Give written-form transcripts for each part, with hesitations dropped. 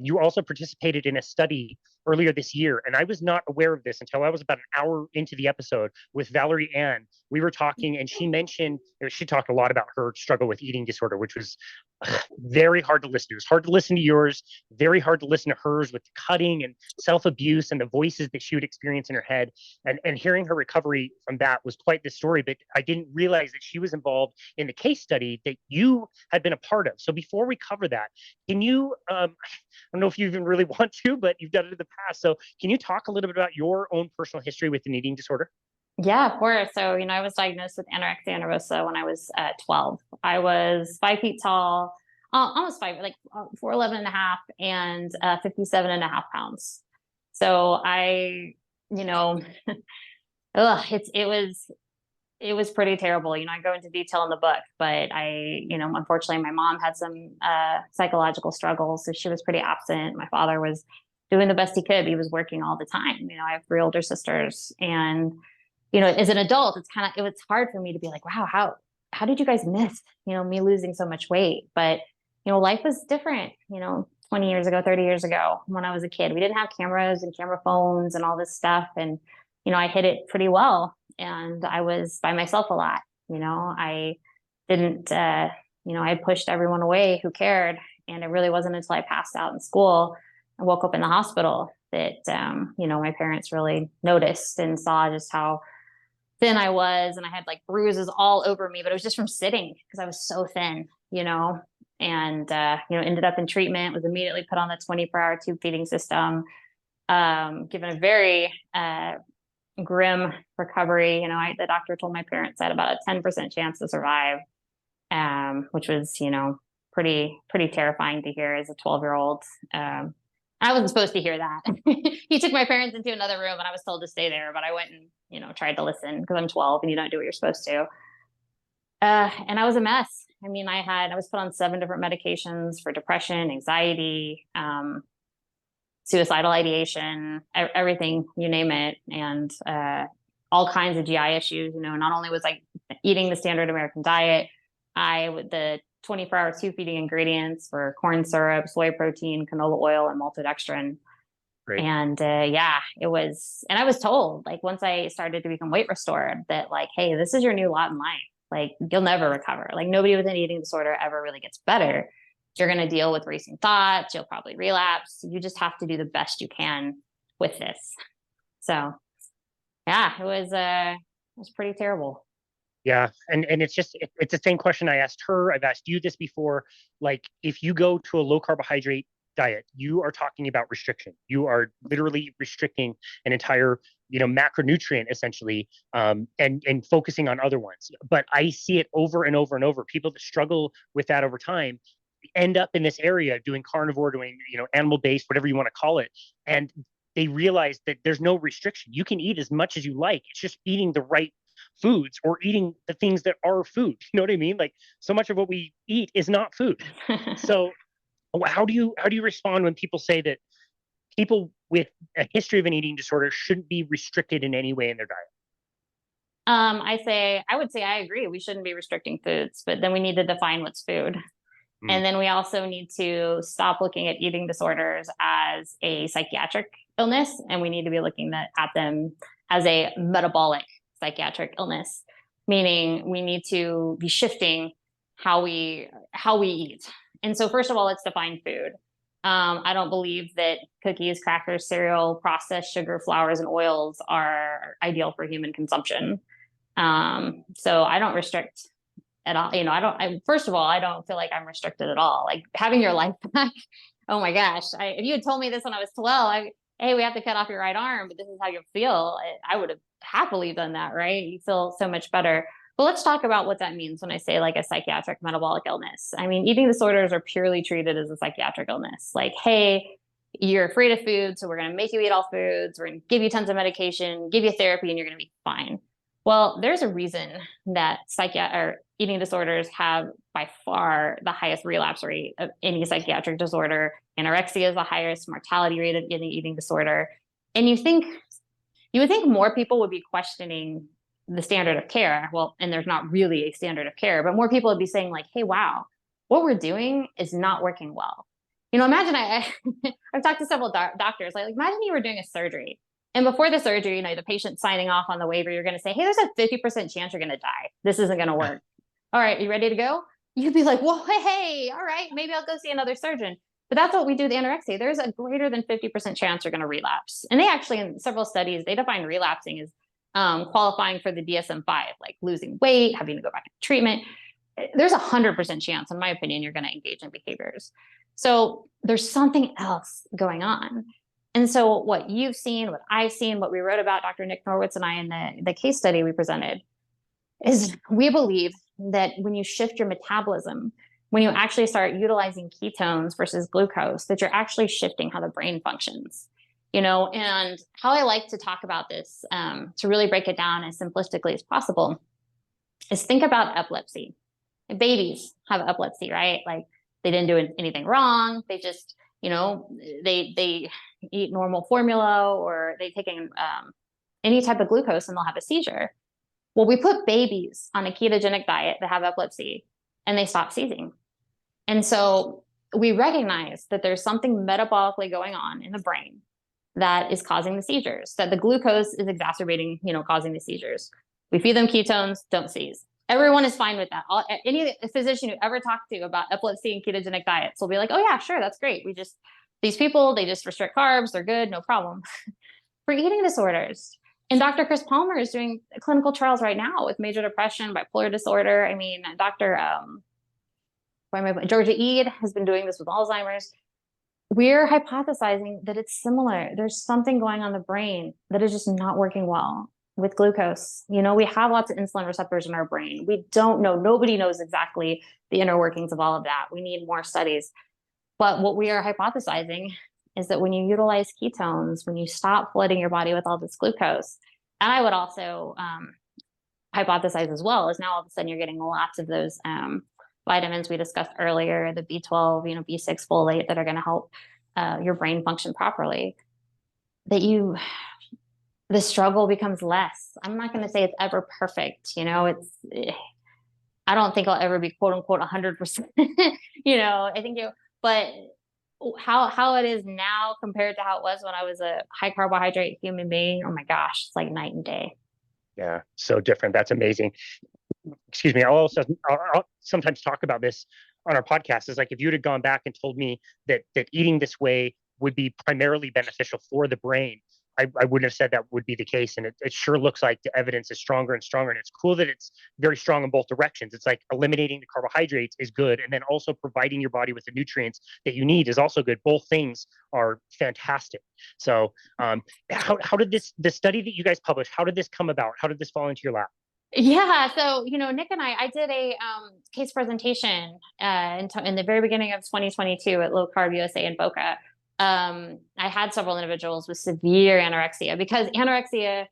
You also participated in a study earlier this year, and I was not aware of this until I was about an hour into the episode with Valerie Ann. We were talking, and she talked a lot about her struggle with eating disorder, which was very hard to listen to. It was hard to listen to yours, very hard to listen to hers with the cutting and self-abuse and the voices that she would experience in her head. And hearing her recovery from that was quite the story, but I didn't realize that she was involved in the case study that you had been a part of. So before we cover that, can you, I don't know if you even really want to, but you've done it in the past. So can you talk a little bit about your own personal history with an eating disorder? Yeah, of course. So, I was diagnosed with anorexia nervosa when I was 12. I was 5 feet tall, almost five, like 4'11" and a half, and 57 and a half pounds. So it was pretty terrible. I go into detail in the book, but unfortunately my mom had some psychological struggles. So she was pretty absent. My father was doing the best he could. He was working all the time. I have 3 older sisters, and as an adult, it was hard for me to be like, wow, how did you guys miss, me losing so much weight? But, life was different, 20 years ago, 30 years ago, when I was a kid. We didn't have cameras and camera phones and all this stuff. And, I hid it pretty well. And I was by myself a lot. I didn't, I had pushed everyone away who cared. And it really wasn't until I passed out in school and woke up in the hospital that, my parents really noticed and saw just how thin I was. And I had like bruises all over me, but it was just from sitting because I was so thin, and, ended up in treatment, was immediately put on the 24-hour tube feeding system, given a very grim recovery. The doctor told my parents I had about a 10% chance to survive, which was, pretty terrifying to hear as a 12-year-old. I wasn't supposed to hear that. He took my parents into another room and I was told to stay there, but I went and, tried to listen because I'm 12 and you don't do what you're supposed to. And I was a mess. I was put on 7 different medications for depression, anxiety, suicidal ideation, everything, you name it. And, all kinds of GI issues, not only was I eating the standard American diet, the 24-hour tube feeding ingredients for corn syrup, soy protein, canola oil, and maltodextrin. Great. And it was, and I was told, like, once I started to become weight restored, that like, hey, this is your new lot in life. Like, you'll never recover. Like, nobody with an eating disorder ever really gets better. You're going to deal with racing thoughts. You'll probably relapse. You just have to do the best you can with this. So yeah, it was pretty terrible. Yeah. And it's the same question I asked her. I've asked you this before. Like, if you go to a low carbohydrate diet, you are talking about restriction. You are literally restricting an entire, macronutrient essentially, and focusing on other ones. But I see it over and over and over. People that struggle with that over time end up in this area doing carnivore, doing, animal-based, whatever you want to call it. And they realize that there's no restriction. You can eat as much as you like. It's just eating the right foods or eating the things that are food. You know what I mean? Like, so much of what we eat is not food. So how do you respond when people say that people with a history of an eating disorder shouldn't be restricted in any way in their diet? I would say I agree. We shouldn't be restricting foods, but then we need to define what's food. And then we also need to stop looking at eating disorders as a psychiatric illness, and we need to be looking at them as a metabolic psychiatric illness, meaning we need to be shifting how we eat. And so first of all, let's define food. I don't believe that cookies, crackers, cereal, processed sugar, flours, and oils are ideal for human consumption. So I don't restrict at all. First of all, I don't feel like I'm restricted at all. Like, having your life back. Oh my gosh. If you had told me this when I was 12, hey, we have to cut off your right arm, but this is how you feel, I would have happily done that, right? You feel so much better. But let's talk about what that means when I say like a psychiatric metabolic illness. Eating disorders are purely treated as a psychiatric illness. Like, hey, you're afraid of food, so we're going to make you eat all foods. We're going to give you tons of medication, give you therapy, and you're going to be fine. Well, there's a reason that eating disorders have by far the highest relapse rate of any psychiatric disorder. Anorexia is the highest mortality rate of any eating disorder. And you would think more people would be questioning the standard of care. Well, and there's not really a standard of care, but more people would be saying like, hey, wow, what we're doing is not working well. Imagine I've talked to several doctors, like imagine you were doing a surgery. And before the surgery, the patient's signing off on the waiver, you're going to say, hey, there's a 50% chance you're going to die. This isn't going to work. All right, you ready to go? You'd be like, well, hey, all right, maybe I'll go see another surgeon. But that's what we do with anorexia. There's a greater than 50% chance you're going to relapse. And they actually, in several studies, they define relapsing as qualifying for the DSM-5, like losing weight, having to go back to treatment. There's 100% chance, in my opinion, you're going to engage in behaviors. So there's something else going on. And so what you've seen, what I've seen, what we wrote about, Dr. Nick Norwitz and I in the case study we presented, is we believe that when you shift your metabolism, when you actually start utilizing ketones versus glucose, that you're actually shifting how the brain functions. And how I like to talk about this, to really break it down as simplistically as possible, is think about epilepsy. Babies have epilepsy, right? Like they didn't do anything wrong. They just, they eat normal formula, or they take any type of glucose and they'll have a seizure. Well, we put babies on a ketogenic diet that have epilepsy and they stop seizing. And so we recognize that there's something metabolically going on in the brain that is causing the seizures, that the glucose is exacerbating, causing the seizures. We feed them ketones, don't seize. Everyone is fine with that. Any physician you ever talk to about epilepsy and ketogenic diets will be like, oh yeah, sure, that's great. These people, they just restrict carbs, they're good, no problem. For eating disorders, and Dr. Chris Palmer is doing clinical trials right now with major depression, bipolar disorder. I mean, Dr. Georgia Eade has been doing this with Alzheimer's. We're hypothesizing that it's similar. There's something going on in the brain that is just not working well with glucose. We have lots of insulin receptors in our brain. We don't know. Nobody knows exactly the inner workings of all of that. We need more studies. But what we are hypothesizing is that when you utilize ketones, when you stop flooding your body with all this glucose, and I would also hypothesize as well, is now all of a sudden you're getting lots of those vitamins we discussed earlier, the B12, B6, folate, that are going to help your brain function properly, that the struggle becomes less. I'm not going to say it's ever perfect. I don't think I'll ever be quote unquote 100%, I think but how it is now compared to how it was when I was a high carbohydrate human being, oh my gosh, it's like night and day. Yeah, so different. That's amazing. Excuse me. I'll sometimes talk about this on our podcast. Is like, if you'd have gone back and told me that eating this way would be primarily beneficial for the brain, I wouldn't have said that would be the case. And it sure looks like the evidence is stronger and stronger. And it's cool that it's very strong in both directions. It's like eliminating the carbohydrates is good. And then also providing your body with the nutrients that you need is also good. Both things are fantastic. So how did the study that you guys published, how did this come about? How did this fall into your lap? Yeah. So, Nick and I did a case presentation in the very beginning of 2022 at Low Carb USA in Boca. I had several individuals with severe anorexia, because anorexia,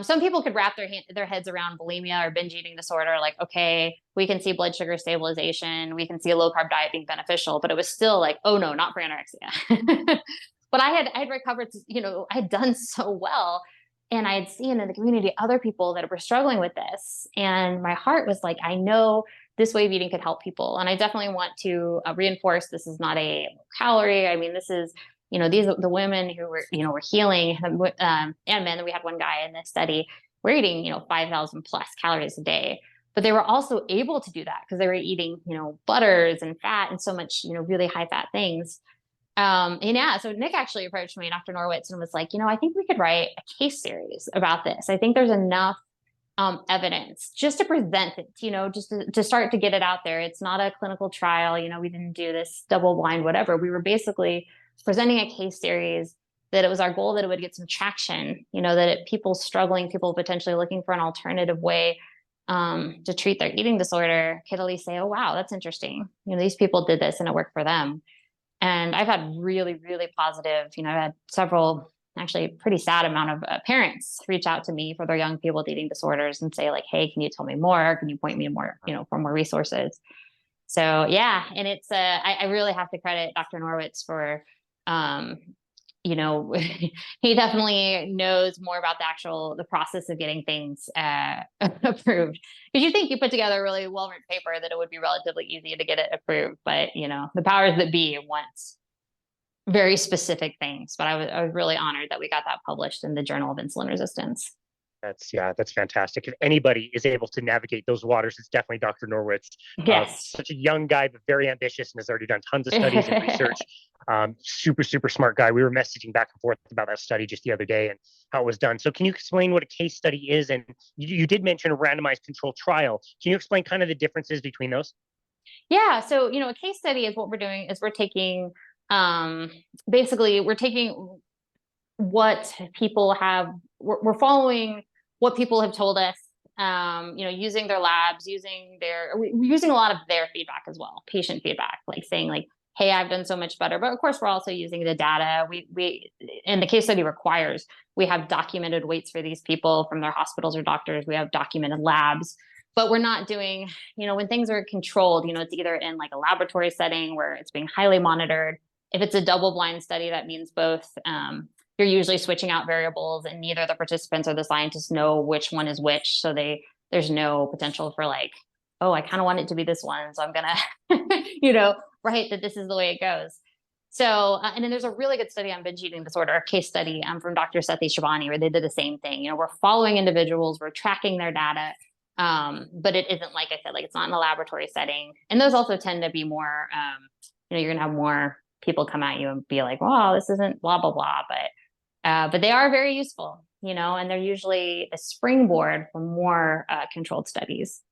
some people could wrap their heads around bulimia or binge eating disorder. Like, okay, we can see blood sugar stabilization. We can see a low carb diet being beneficial, but it was still like, oh no, not for anorexia. But I had recovered, I had done so well. And I had seen in the community other people that were struggling with this. And my heart was like, I know this way of eating could help people. And I definitely want to reinforce this is not a calorie. I mean, this is, these the women who were, were healing, and men. We had one guy in this study, we're eating, 5,000 plus calories a day. But they were also able to do that because they were eating, butters and fat and so much, really high fat things. And yeah, so Nick actually approached me, Dr. Norwitz, and was like, I think we could write a case series about this. I think there's enough evidence just to present it, just to start to get it out there. It's not a clinical trial. We didn't do this double blind, whatever. We were basically presenting a case series that it was our goal that it would get some traction, that people struggling, people potentially looking for an alternative way to treat their eating disorder could at least say, oh, wow, that's interesting. These people did this and it worked for them. And I've had really, really positive, I've had several, actually pretty sad amount of parents reach out to me for their young people with eating disorders and say like, hey, can you tell me more? Can you point me more, for more resources? So yeah. And it's, I really have to credit Dr. Norwitz for, you know, he definitely knows more about the process of getting things approved. Because you think you put together a really well-written paper that it would be relatively easy to get it approved, but you know, the powers that be wants very specific things. But I was really honored that we got that published in the Journal of Insulin Resistance. That's fantastic. If anybody is able to navigate those waters, it's definitely Dr. Norwitz. Yes. Such a young guy, but very ambitious and has already done tons of studies and research. Super smart guy. We were messaging back and forth about that study just the other day and how it was done. So can you explain what a case study is? And you did mention a randomized controlled trial. Can you explain kind of the differences between those? Yeah. So, you know, a case study is what we're doing is we're taking, basically we're taking what people have, we're following what people have told us, you know, using their labs, we're using a lot of their feedback as well, patient feedback, like saying like, hey, I've done so much better. But of course, we're also using the data. And the case study requires, we have documented weights for these people from their hospitals or doctors. We have documented labs, but we're not doing, you know, when things are controlled, you know, it's either in like a laboratory setting where it's being highly monitored. If it's a double blind study, that means both, you're usually switching out variables and neither the participants or the scientists know which one is which. So there's no potential for like, oh, I kind of want it to be this one. So I'm going to, you know, write that this is the way it goes. So, and then there's a really good study on binge eating disorder, a case study from Dr. Shabani, where they did the same thing. You know, we're following individuals, we're tracking their data, but it isn't, like I said, like it's not in a laboratory setting. And those also tend to be more, you know, you're going to have more people come at you and be like, wow, this isn't blah, blah, blah. But they are very useful, you know, and they're usually a springboard for more controlled studies.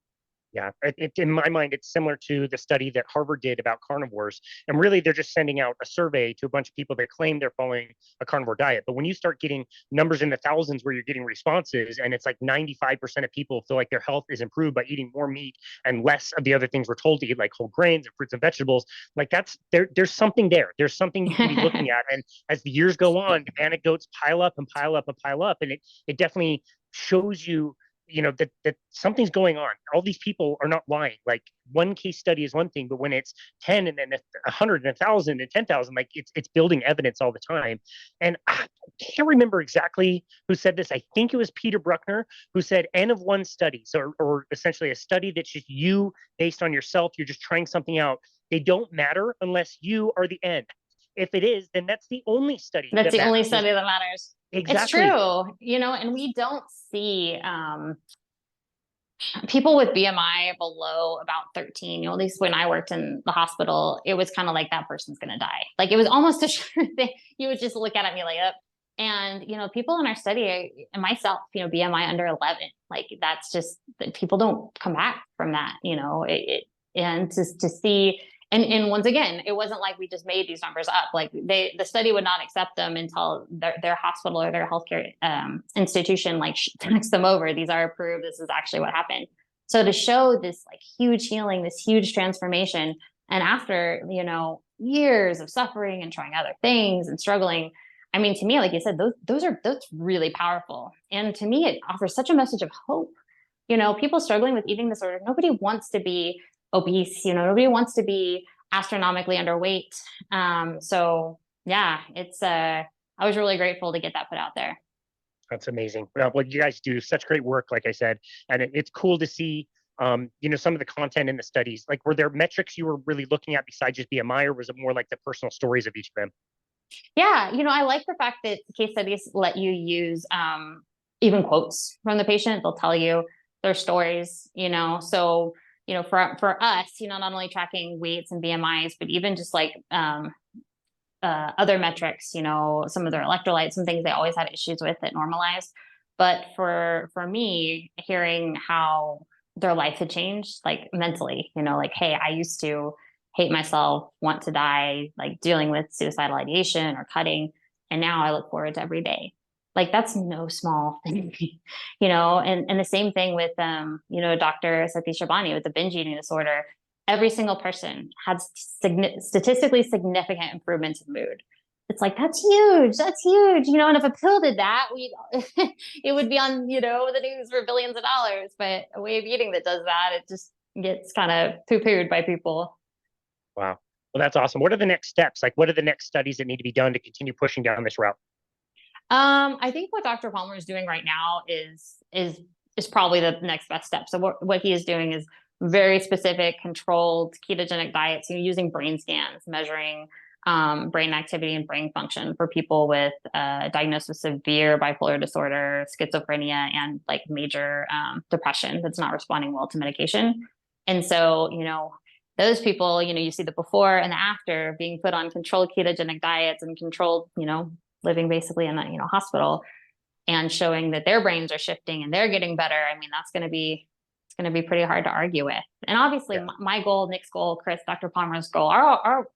Yeah, in my mind, it's similar to the study that Harvard did about carnivores. And really, they're just sending out a survey to a bunch of people that claim they're following a carnivore diet. But when you start getting numbers in the thousands where you're getting responses, and it's like 95% of people feel like their health is improved by eating more meat and less of the other things we're told to eat, like whole grains and fruits and vegetables, like there's something there. There's something you can be looking at. And as the years go on, the anecdotes pile up and pile up and pile up. And it definitely shows you, you know, that something's going on. All these people are not lying. Like one case study is one thing, but when it's 10 and then 100 and 1,000 and 10,000, like it's building evidence all the time. And I can't remember exactly who said this. I think it was Peter Bruckner who said N of one study. So, or essentially a study that's just you based on yourself. You're just trying something out. They don't matter unless you are the N. If it is, then that's the only study. That's the only study that matters. Exactly. It's true, you know, and we don't see people with BMI below about 13, you know, at least when I worked in the hospital, it was kind of like that person's going to die. Like it was almost a sure thing. You would just look at it and be like, yep. And, you know, people in our study and myself, you know, BMI under 11, like that's just, people don't come back from that, you know, and to see. And once again, it wasn't like we just made these numbers up. Like the study would not accept them until their hospital or their healthcare institution like checks them over. These are approved. This is actually what happened. So to show this like huge healing, this huge transformation, and after, you know, years of suffering and trying other things and struggling, I mean, to me, like you said, that's really powerful. And to me, it offers such a message of hope. You know, people struggling with eating disorder, nobody wants to be obese, you know, nobody wants to be astronomically underweight. So yeah, I was really grateful to get that put out there. That's amazing. Well, you guys do such great work, like I said, and it's cool to see, you know, some of the content in the studies. Like, were there metrics you were really looking at besides just BMI, or was it more like the personal stories of each of them? Yeah, you know, I like the fact that case studies let you use even quotes from the patient. They'll tell you their stories, you know, so you know, for us, you know, not only tracking weights and BMIs, but even just like other metrics, you know, some of their electrolytes, some things they always had issues with that normalized. But for me, hearing how their life had changed, like mentally, you know, like, hey, I used to hate myself, want to die, like dealing with suicidal ideation or cutting, and now I look forward to every day. Like that's no small thing, you know, and the same thing with, you know, Dr. Shabani with the binge eating disorder. Every single person had statistically significant improvements in mood. It's like, that's huge. That's huge. You know, and if a pill did that, it would be on, you know, the news for billions of dollars. But a way of eating that does that, it just gets kind of poo-pooed by people. Wow. Well, that's awesome. What are the next steps? Like, what are the next studies that need to be done to continue pushing down this route? I think what Dr. Palmer is doing right now is probably the next best step. So what he is doing is very specific, controlled ketogenic diets, using brain scans, measuring brain activity and brain function for people with diagnosed with severe bipolar disorder, schizophrenia, and like major depression that's not responding well to medication. And so, those people, you see the before and the after being put on controlled ketogenic diets and controlled, living basically in a, hospital, and showing that their brains are shifting and they're getting better. I mean, it's going to be pretty hard to argue with. And obviously my goal, Nick's goal, Chris, Dr. Palmer's goal, our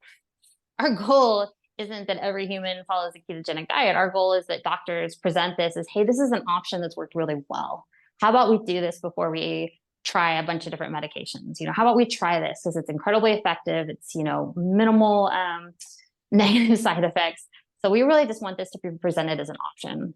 goal isn't that every human follows a ketogenic diet. Our goal is that doctors present this as, hey, this is an option that's worked really well. How about we do this before we try a bunch of different medications? How about we try this because it's incredibly effective. It's, minimal negative side effects. So we really just want this to be presented as an option.